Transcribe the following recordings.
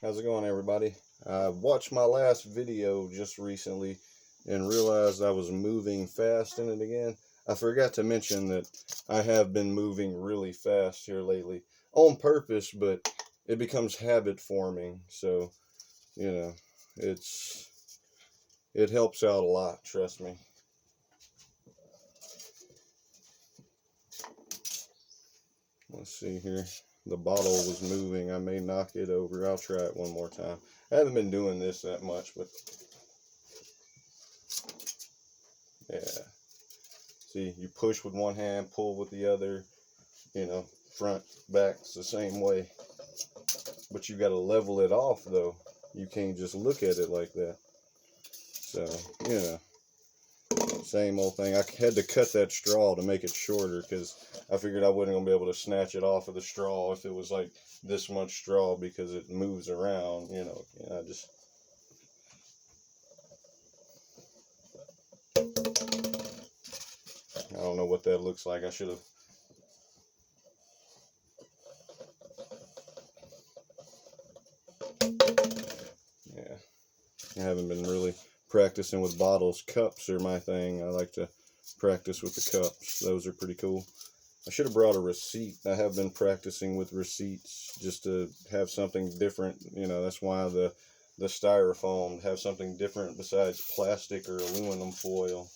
How's it going, everybody? I watched my last video just recently and realized I was moving fast in it again. I forgot to mention that I have been moving really fast here lately on purpose, but it becomes habit forming. So, you know, it's it helps out a lot, trust me. Let's see here. The bottle was moving. I may knock it over. I'll try it one more time. I haven't been doing this that much, but yeah. See, you push with one hand, pull with the other, front, back, it's the same way. But you got to level it off, though. You can't just look at it like that. So, same old thing. I had to cut that straw to make it shorter because I figured I wasn't going to be able to snatch it off of the straw if it was like this much straw because it moves around, I just... I don't know what that looks like. I should have... Yeah. I haven't been really practicing with bottles. Cups are my thing. I like to practice with the cups. Those are pretty cool. I should have brought a receipt. I have been practicing with receipts just to have something different. That's why the styrofoam, have something different besides plastic or aluminum foil.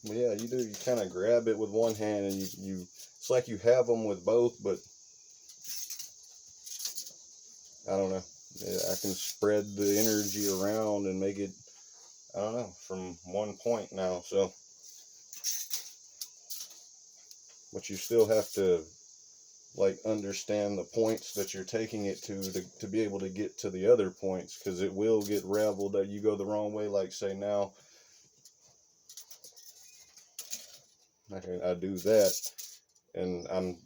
But yeah, you do. You kind of grab it with one hand and you it's like you have them with both, but I don't know. I can spread the energy around and make it, I don't know, from one point now. So, but you still have to like understand the points that you're taking it to be able to get to the other points, because it will get raveled that you go the wrong way. Like say now, I do that, and I'm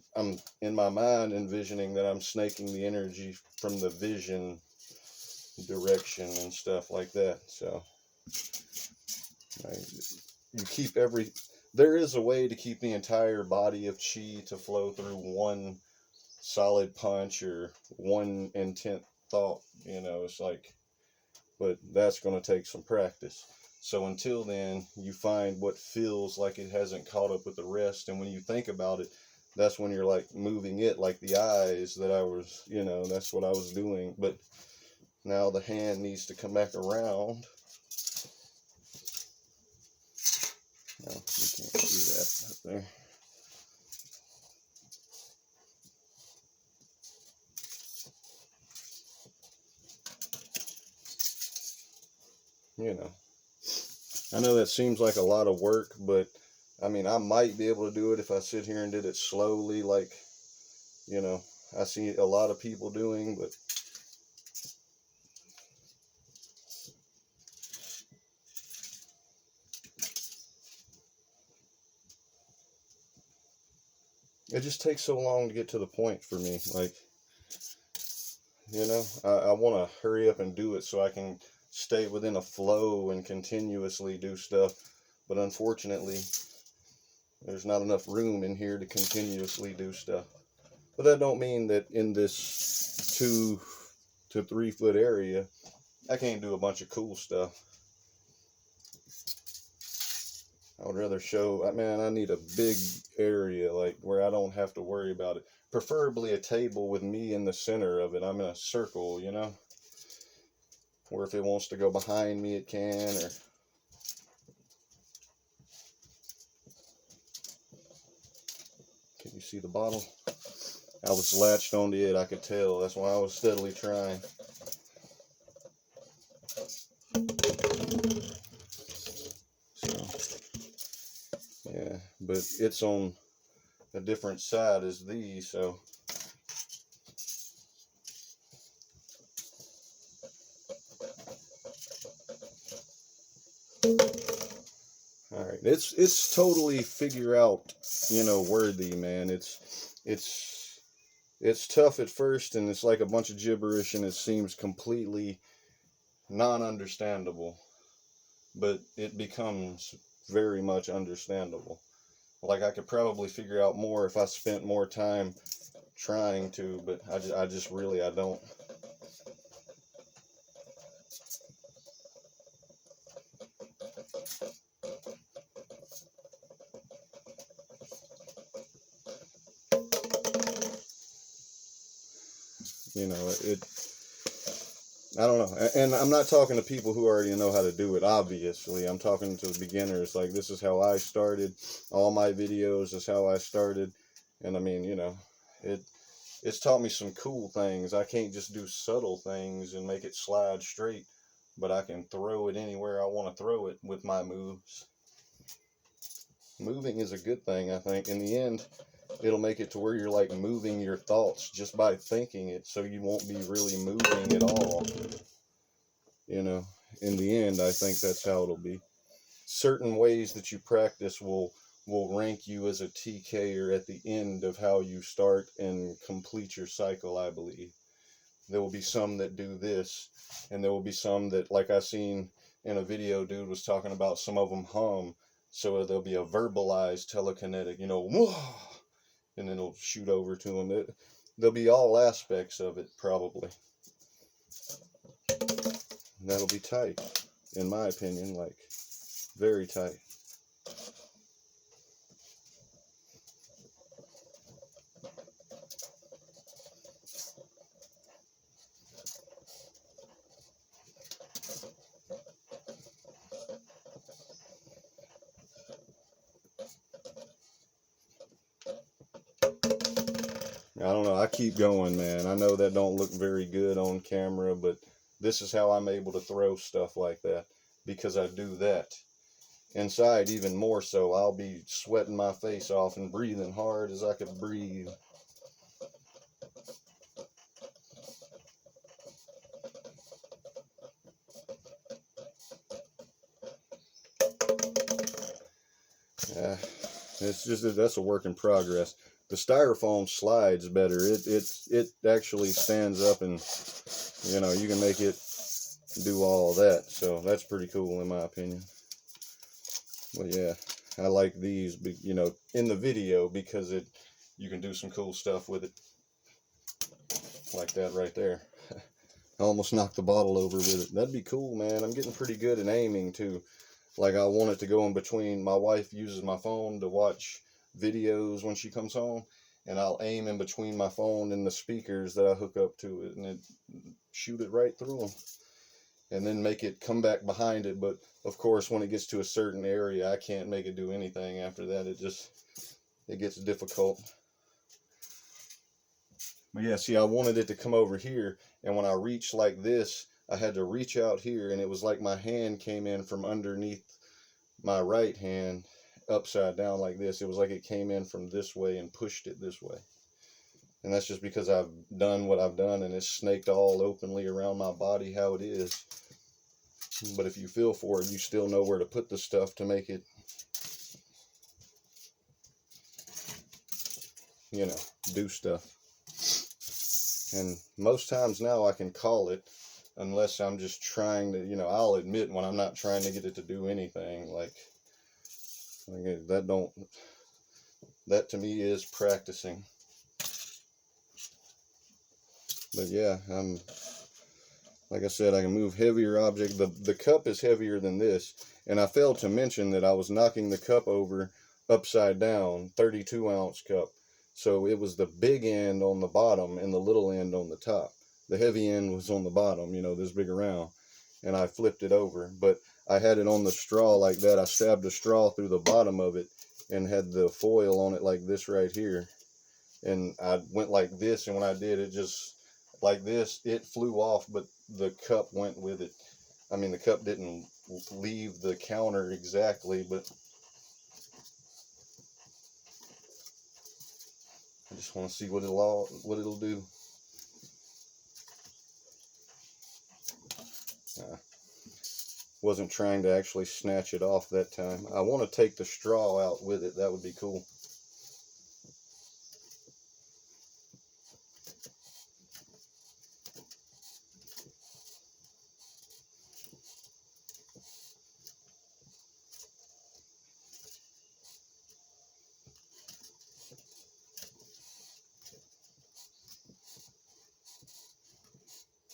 in my mind envisioning that I'm snaking the energy from the vision direction and stuff like that. So you keep there is a way to keep the entire body of chi to flow through one solid punch or one intent thought. It's like, but that's going to take some practice. So until then, you find what feels like it hasn't caught up with the rest, and when you think about it, that's when you're like moving it, like the eyes that I was, that's what I was doing. But now the hand needs to come back around. No, you can't see that up there. I know that seems like a lot of work, but I mean, I might be able to do it if I sit here and did it slowly, like, I see a lot of people doing, but it just takes so long to get to the point for me. Like, I want to hurry up and do it so I can stay within a flow and continuously do stuff. But unfortunately, there's not enough room in here to continuously do stuff. But that don't mean that in this 2 to 3 foot area, I can't do a bunch of cool stuff. I would rather show, man, I need a big area, like where I don't have to worry about it. Preferably a table with me in the center of it. I'm in a circle, Or if it wants to go behind me, it can, or... Can you see the bottle? I was latched onto it, I could tell. That's why I was steadily trying. So, yeah, but it's on a different side as these, so... Alright, it's totally figure out, worthy, man. It's tough at first, and it's like a bunch of gibberish, and it seems completely non-understandable. But it becomes very much understandable. Like, I could probably figure out more if I spent more time trying to, but I just really, I don't. You know, I don't know. And I'm not talking to people who already know how to do it, obviously. I'm talking to beginners. Like, this is how I started. All my videos is how I started. And I mean, you know, it's taught me some cool things. I can't just do subtle things and make it slide straight, but I can throw it anywhere I want to throw it with my moves. Moving is a good thing, I think. In the end, it'll make it to where you're like moving your thoughts just by thinking it, so you won't be really moving at all. You know, in the end, I think that's how it'll be. Certain ways that you practice will rank you as a TKer at the end of how you start and complete your cycle, I believe. There will be some that do this, and there will be some that, like I seen in a video, dude was talking about some of them hum, so there'll be a verbalized telekinetic, you know, whoa, and then it'll shoot over to them. There'll be all aspects of it, probably. And that'll be tight, in my opinion, like, very tight. I don't know, I keep going, man. I know that don't look very good on camera, but this is how I'm able to throw stuff like that, because I do that. Inside, even more so, I'll be sweating my face off and breathing hard as I could breathe. Yeah, it's just, that's a work in progress. The styrofoam slides better. It actually stands up, and you know, you can make it do all that. So that's pretty cool in my opinion. Well, yeah, I like these, you know, in the video, because you can do some cool stuff with it, like that right there. I almost knocked the bottle over with it. That'd be cool, man. I'm getting pretty good at aiming too. Like, I want it to go in between. My wife uses my phone to watch videos when she comes home, and I'll aim in between my phone and the speakers that I hook up to it, and shoot it right through them, and then make it come back behind it. But of course, when it gets to a certain area, I can't make it do anything after that. It gets difficult. But yeah, see, I wanted it to come over here, and when I reached like this, I had to reach out here, and it was like my hand came in from underneath my right hand upside down like this. It was like it came in from this way and pushed it this way. And that's just because I've done what I've done, and it's snaked all openly around my body how it is. But if you feel for it, you still know where to put the stuff to make it, you know, do stuff. And most times now I can call it, unless I'm just trying to, you know, I'll admit when I'm not trying to get it to do anything. Like that to me is practicing. But yeah, like I said, I can move heavier objects. The cup is heavier than this, and I failed to mention that I was knocking the cup over upside down, 32-ounce cup. So it was the big end on the bottom and the little end on the top. The heavy end was on the bottom, you know, this big around, and I flipped it over. But I had it on the straw like that. I stabbed a straw through the bottom of it and had the foil on it like this right here. And I went like this, and when I did it, just like this, it flew off, but the cup went with it. I mean, the cup didn't leave the counter exactly, but I just want to see what it'll do. Wasn't trying to actually snatch it off that time. I want to take the straw out with it. That would be cool.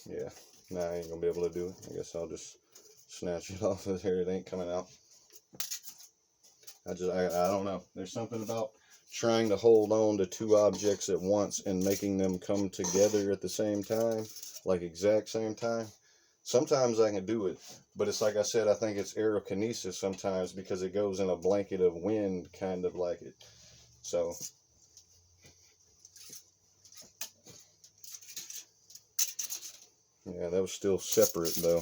Yeah, nah, I ain't gonna be able to do it. I guess I'll just snatch it off of there. It ain't coming out. I don't know. There's something about trying to hold on to two objects at once and making them come together at the same time, like exact same time. Sometimes I can do it, but it's like I said, I think it's aerokinesis sometimes because it goes in a blanket of wind, kind of like it. So, yeah, that was still separate though.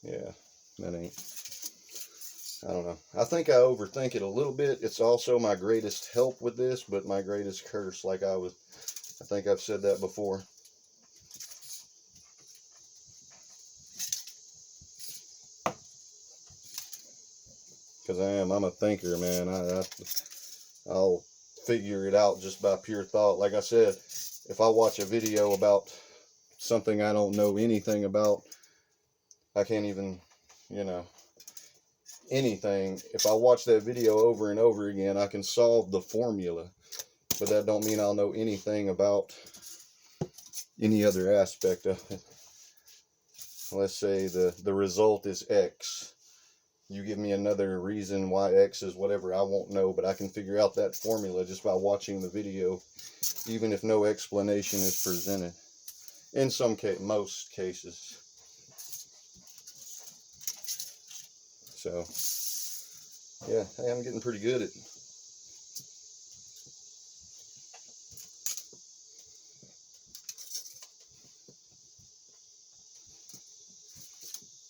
Yeah, that ain't. I don't know. I think I overthink it a little bit. It's also my greatest help with this, but my greatest curse. I think I've said that before. Because I'm a thinker, man. I'll figure it out just by pure thought. Like I said, if I watch a video about something I don't know anything about, I can't even, you know, anything. If I watch that video over and over again, I can solve the formula. But that don't mean I'll know anything about any other aspect of it. Let's say the result is X. You give me another reason why X is whatever, I won't know, but I can figure out that formula just by watching the video, even if no explanation is presented. In most cases. So, yeah, hey, I'm getting pretty good at it.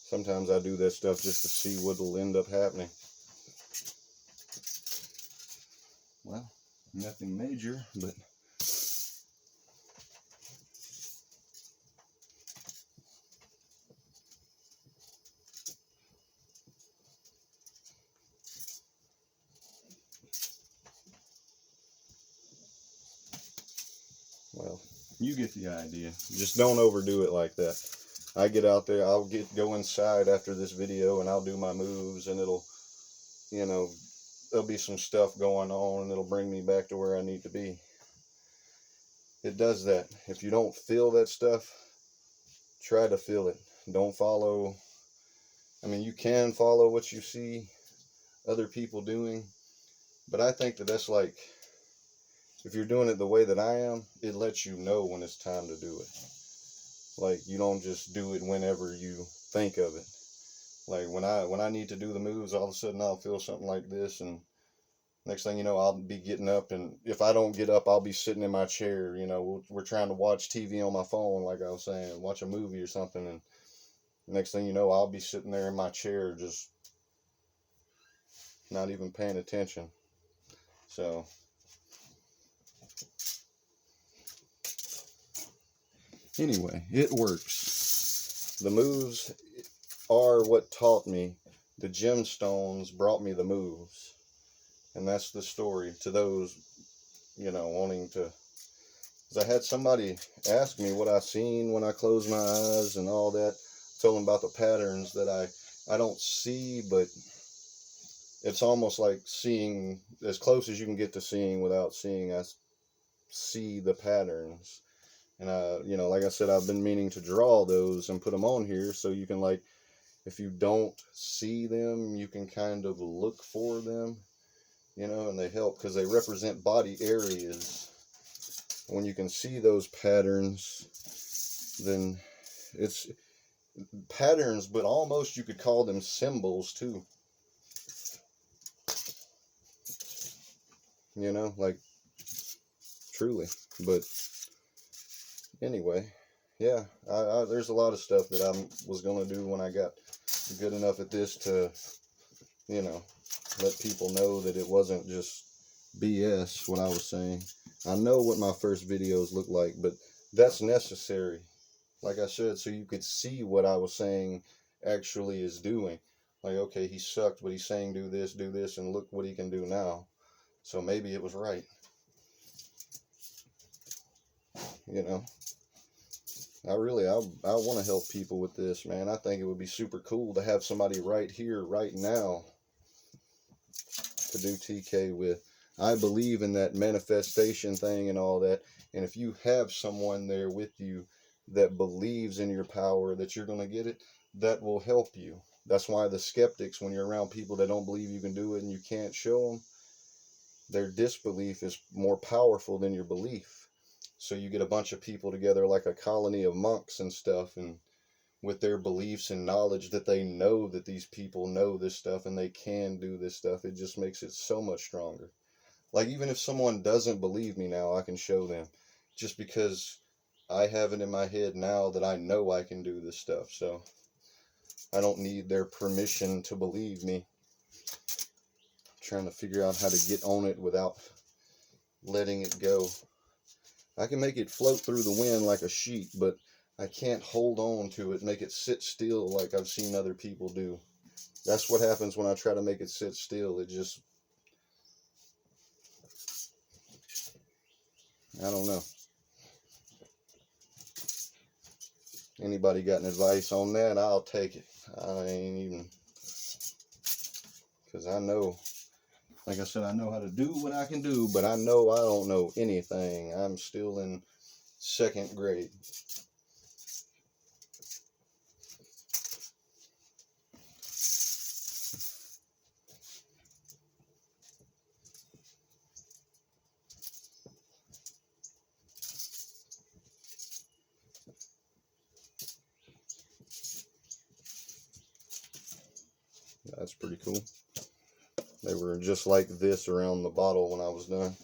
Sometimes I do that stuff just to see what will end up happening. Well, nothing major, but well, you get the idea. Just don't overdo it like that. I get out there, I'll go inside after this video and I'll do my moves, and it'll, you know, there'll be some stuff going on and it'll bring me back to where I need to be. It does that. If you don't feel that stuff, try to feel it. Don't follow. I mean, you can follow what you see other people doing, but I think that's like, if you're doing it the way that I am, it lets you know when it's time to do it. Like, you don't just do it whenever you think of it. Like, when I need to do the moves, all of a sudden I'll feel something like this, and next thing you know, I'll be getting up, and if I don't get up, I'll be sitting in my chair. You know, we're trying to watch TV on my phone, like I was saying, watch a movie or something, and next thing you know, I'll be sitting there in my chair, just not even paying attention. So, anyway, it works. The moves are what taught me. The gemstones brought me the moves. And that's the story to those, you know, wanting to. Because I had somebody ask me what I seen when I closed my eyes and all that. Told them about the patterns that I don't see, but it's almost like seeing, as close as you can get to seeing without seeing. I see the patterns. And you know, like I said, I've been meaning to draw those and put them on here so you can, like, if you don't see them, you can kind of look for them, you know, and they help because they represent body areas. When you can see those patterns, then it's patterns, but almost you could call them symbols too. You know, like, truly. But anyway, yeah, there's a lot of stuff that I was going to do when I got good enough at this to, you know, let people know that it wasn't just BS what I was saying. I know what my first videos look like, but that's necessary, like I said, so you could see what I was saying actually is doing. Like, okay, he sucked, but he's saying do this, and look what he can do now. So maybe it was right. You know, I want to help people with this, man. I think it would be super cool to have somebody right here, right now, to do TK with. I believe in that manifestation thing and all that. And if you have someone there with you that believes in your power, that you're going to get it, that will help you. That's why the skeptics, when you're around people that don't believe you can do it and you can't show them, their disbelief is more powerful than your belief. So you get a bunch of people together like a colony of monks and stuff, and with their beliefs and knowledge that they know that these people know this stuff and they can do this stuff, it just makes it so much stronger. Like, even if someone doesn't believe me now, I can show them, just because I have it in my head now that I know I can do this stuff. So I don't need their permission to believe me. I'm trying to figure out how to get on it without letting it go. I can make it float through the wind like a sheet, but I can't hold on to it, make it sit still like I've seen other people do. That's what happens when I try to make it sit still. It just, I don't know. Anybody got an advice on that? I'll take it. I ain't even, because I know, like I said, I know how to do what I can do, but I know I don't know anything. I'm still in 2nd grade. That's pretty cool. They were just like this around the bottle when I was done.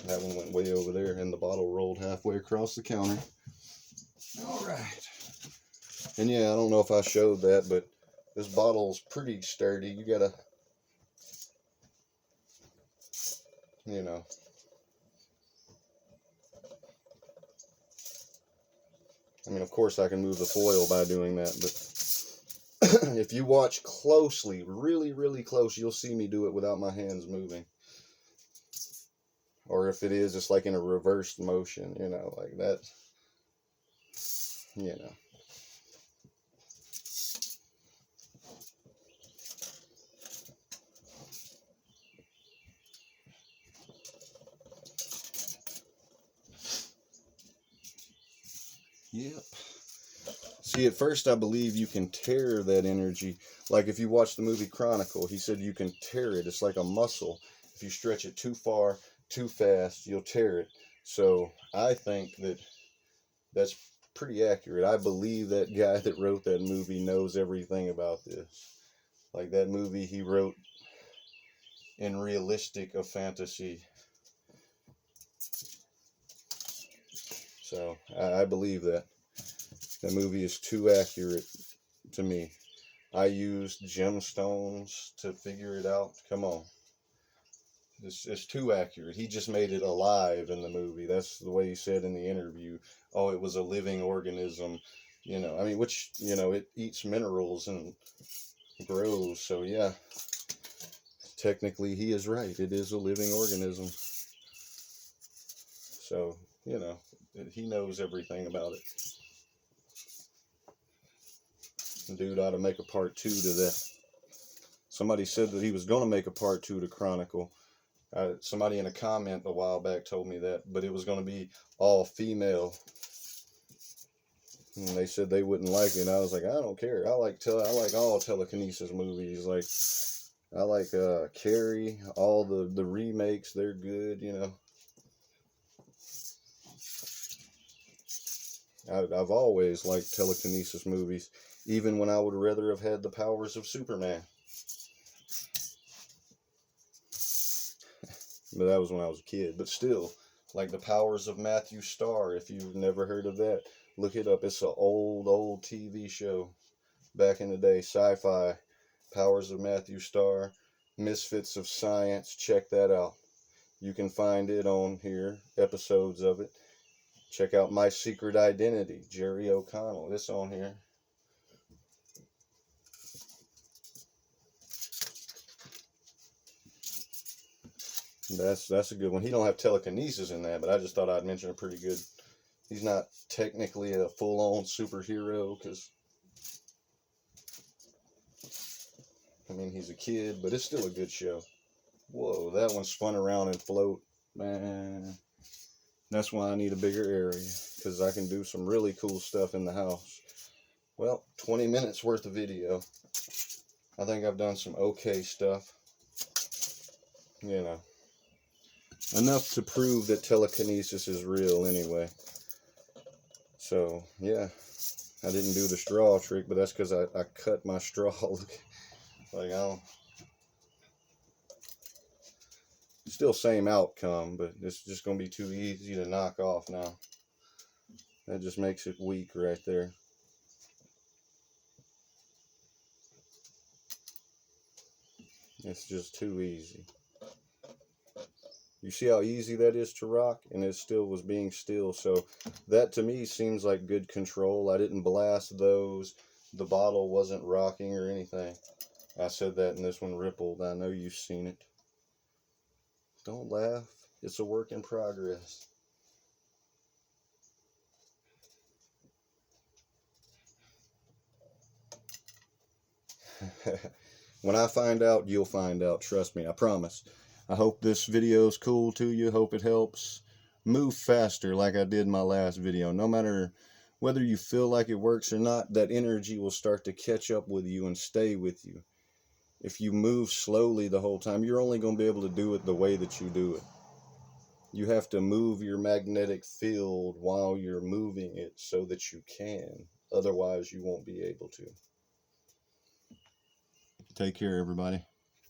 That one went way over there, and the bottle rolled halfway across the counter. All right. And yeah, I don't know if I showed that, but this bottle's pretty sturdy. You gotta, you know. I mean, of course I can move the foil by doing that, but if you watch closely, really, really close, you'll see me do it without my hands moving. Or if it is, it's like in a reversed motion, you know, like that, you know. Yep. See, at first I believe you can tear that energy. Like if you watch the movie Chronicle, he said you can tear it. It's like a muscle. If you stretch it too far, too fast, you'll tear it. So I think that that's pretty accurate. I believe that guy that wrote that movie knows everything about this. Like that movie he wrote in realistic of fantasy. So I believe that. That movie is too accurate to me. I used gemstones to figure it out. Come on. It's too accurate. He just made it alive in the movie. That's the way he said in the interview. Oh, it was a living organism. You know, I mean, which, you know, it eats minerals and grows. So, yeah, technically he is right. It is a living organism. So, you know, he knows everything about it. Dude ought to make a part 2 to that. Somebody said that he was going to make a part 2 to Chronicle. Somebody in a comment a while back told me that, but it was going to be all female. And they said they wouldn't like it. I was like, I don't care. I like all telekinesis movies. Like, I like Carrie, all the remakes. They're good, you know. I've always liked telekinesis movies, even when I would rather have had the powers of Superman. But that was when I was a kid. But still, like the powers of Matthew Starr, if you've never heard of that, look it up. It's an old TV show back in the day, sci-fi. Powers of Matthew Starr, Misfits of Science. Check that out. You can find it on here, episodes of it. Check out My Secret Identity, Jerry O'Connell. It's on here. That's a good one. He don't have telekinesis in that, but I just thought I'd mention a pretty good. He's not technically a full-on superhero because I mean, he's a kid, but it's still a good show. Whoa, that one spun around and float. Man, that's why I need a bigger area, because I can do some really cool stuff in the house. Well, 20 minutes worth of video. I think I've done some okay stuff. You know, enough to prove that telekinesis is real anyway. So, yeah, I didn't do the straw trick, but that's because I cut my straw. Like, I don't... Still same outcome, but it's just going to be too easy to knock off now. That just makes it weak right there. It's just too easy. You see how easy that is to rock? And it still was being still. So that to me seems like good control. I didn't blast those. The bottle wasn't rocking or anything. I said that and this one rippled. I know you've seen it. Don't laugh. It's a work in progress. When I find out, you'll find out. Trust me, I promise. I hope this video is cool to you. Hope it helps. Move faster like I did in my last video. No matter whether you feel like it works or not, that energy will start to catch up with you and stay with you. If you move slowly the whole time, you're only going to be able to do it the way that you do it. You have to move your magnetic field while you're moving it so that you can. Otherwise, you won't be able to. Take care, everybody.